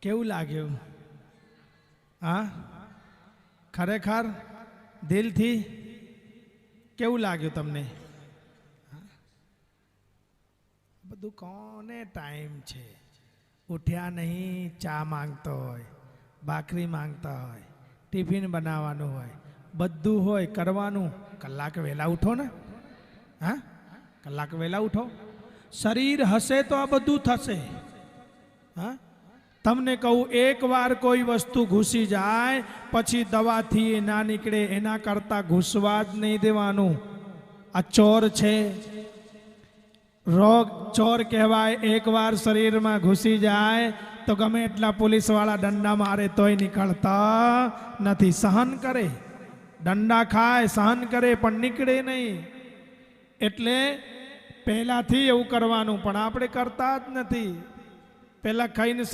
કેવું લાગ્યું? હા, ખરેખર દિલથી કેવું લાગ્યું તમને? બધું કોને ટાઈમ છે? ઉઠ્યા નહીં, ચા માંગતો હોય, ભાખરી માંગતા હોય, ટિફિન બનાવવાનું હોય, બધું હોય કરવાનું. કલાક વહેલા ઉઠો ને. હા, કલાક વહેલા ઉઠો. શરીર હશે તો આ બધું થશે. હા, તમને કહું, એકવાર કોઈ વસ્તુ ઘૂસી જાય પછી દવાથી એ ના નીકળે, એના કરતાં ઘૂસવા જ નહીં દેવાનું. આ ચોર છે, રોગ ચોર કહેવાય. એકવાર શરીરમાં ઘૂસી જાય તો ગમે એટલા પોલીસવાળા દંડા મારે તોય નીકળતા નથી. સહન કરે, દંડા ખાય, સહન કરે, પણ નીકળે નહીં. એટલે પહેલાથી એવું કરવાનું, પણ આપણે કરતા જ નથી. પહેલા ખાઈને